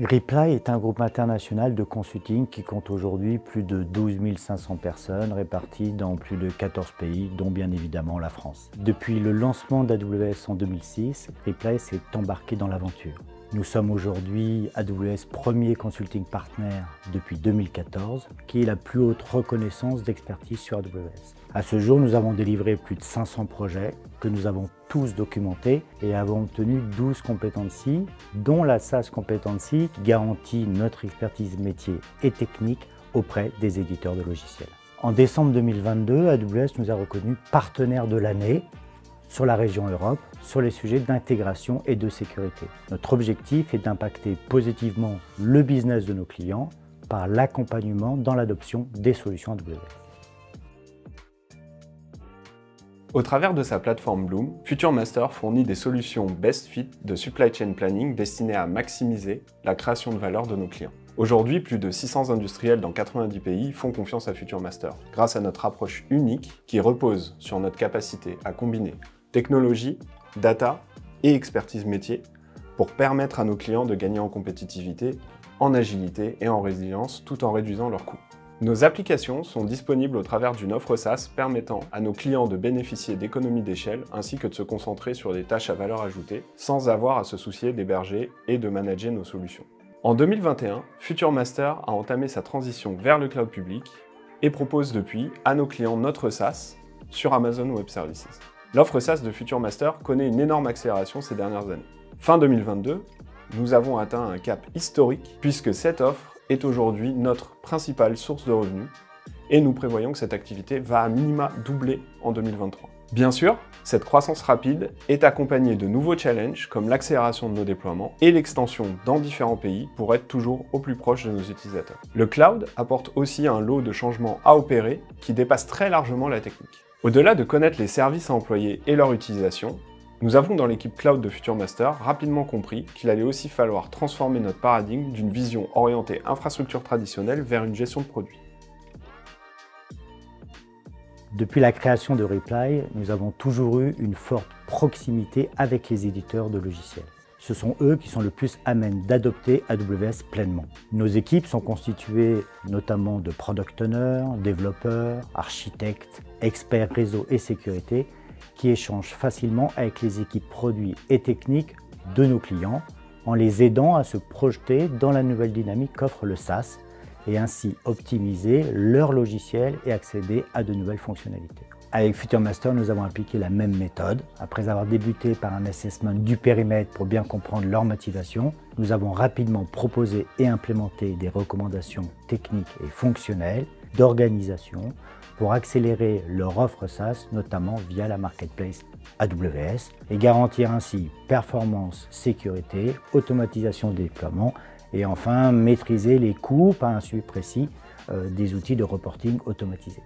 Reply est un groupe international de consulting qui compte aujourd'hui plus de 12 500 personnes réparties dans plus de 14 pays, dont bien évidemment la France. Depuis le lancement d'AWS en 2006, Reply s'est embarqué dans l'aventure. Nous sommes aujourd'hui AWS premier consulting partner depuis 2014, qui est la plus haute reconnaissance d'expertise sur AWS. À ce jour, nous avons délivré plus de 500 projets que nous avons tous documentés et avons obtenu 12 competencies, dont la SaaS Competency qui garantit notre expertise métier et technique auprès des éditeurs de logiciels. En décembre 2022, AWS nous a reconnus partenaire de l'année sur la région Europe, sur les sujets d'intégration et de sécurité. Notre objectif est d'impacter positivement le business de nos clients par l'accompagnement dans l'adoption des solutions AWS. Au travers de sa plateforme Bloom, FutureMaster fournit des solutions best fit de supply chain planning destinées à maximiser la création de valeur de nos clients. Aujourd'hui, plus de 600 industriels dans 90 pays font confiance à FutureMaster grâce à notre approche unique qui repose sur notre capacité à combiner technologie, data et expertise métier pour permettre à nos clients de gagner en compétitivité, en agilité et en résilience tout en réduisant leurs coûts. Nos applications sont disponibles au travers d'une offre SaaS permettant à nos clients de bénéficier d'économies d'échelle ainsi que de se concentrer sur des tâches à valeur ajoutée sans avoir à se soucier d'héberger et de manager nos solutions. En 2021, FutureMaster a entamé sa transition vers le cloud public et propose depuis à nos clients notre SaaS sur Amazon Web Services. L'offre SaaS de FutureMaster connaît une énorme accélération ces dernières années. Fin 2022, nous avons atteint un cap historique puisque cette offre est aujourd'hui notre principale source de revenus et nous prévoyons que cette activité va à minima doubler en 2023. Bien sûr, cette croissance rapide est accompagnée de nouveaux challenges comme l'accélération de nos déploiements et l'extension dans différents pays pour être toujours au plus proche de nos utilisateurs. Le cloud apporte aussi un lot de changements à opérer qui dépasse très largement la technique. Au-delà de connaître les services à employer et leur utilisation, nous avons dans l'équipe cloud de FutureMaster rapidement compris qu'il allait aussi falloir transformer notre paradigme d'une vision orientée infrastructure traditionnelle vers une gestion de produits. Depuis la création de Reply, nous avons toujours eu une forte proximité avec les éditeurs de logiciels. Ce sont eux qui sont le plus à même d'adopter AWS pleinement. Nos équipes sont constituées notamment de product owners, développeurs, architectes, experts réseau et sécurité qui échangent facilement avec les équipes produits et techniques de nos clients en les aidant à se projeter dans la nouvelle dynamique qu'offre le SaaS et ainsi optimiser leur logiciel et accéder à de nouvelles fonctionnalités. Avec FutureMaster, nous avons appliqué la même méthode. Après avoir débuté par un assessment du périmètre pour bien comprendre leur motivation, nous avons rapidement proposé et implémenté des recommandations techniques et fonctionnelles d'organisation pour accélérer leur offre SaaS, notamment via la marketplace AWS, et garantir ainsi performance, sécurité, automatisation des déploiements et enfin maîtriser les coûts par un suivi précis des outils de reporting automatisés.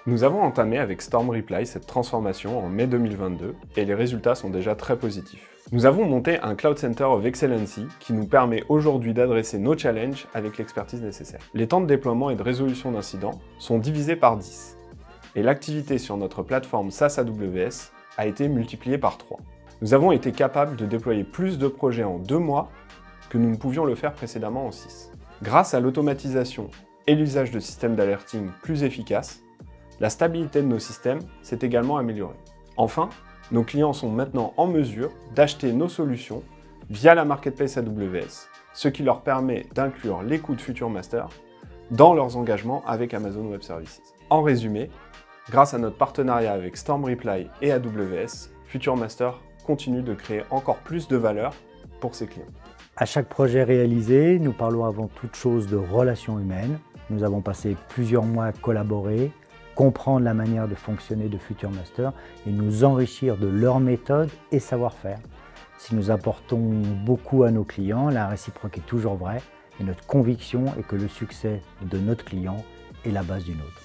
Nous avons entamé avec Storm Reply cette transformation en mai 2022 et les résultats sont déjà très positifs. Nous avons monté un Cloud Center of Excellency qui nous permet aujourd'hui d'adresser nos challenges avec l'expertise nécessaire. Les temps de déploiement et de résolution d'incidents sont divisés par 10 et l'activité sur notre plateforme SaaS AWS a été multipliée par 3. Nous avons été capables de déployer plus de projets en 2 mois que nous ne pouvions le faire précédemment en 6. Grâce à l'automatisation et l'usage de systèmes d'alerting plus efficaces, la stabilité de nos systèmes s'est également améliorée. Enfin, nos clients sont maintenant en mesure d'acheter nos solutions via la marketplace AWS, ce qui leur permet d'inclure les coûts de FutureMaster dans leurs engagements avec Amazon Web Services. En résumé, grâce à notre partenariat avec Storm Reply et AWS, FutureMaster continue de créer encore plus de valeur pour ses clients. À chaque projet réalisé, nous parlons avant toute chose de relations humaines. Nous avons passé plusieurs mois à collaborer, comprendre la manière de fonctionner de FutureMaster et nous enrichir de leurs méthodes et savoir-faire. Si nous apportons beaucoup à nos clients, la réciproque est toujours vraie et notre conviction est que le succès de notre client est la base du nôtre.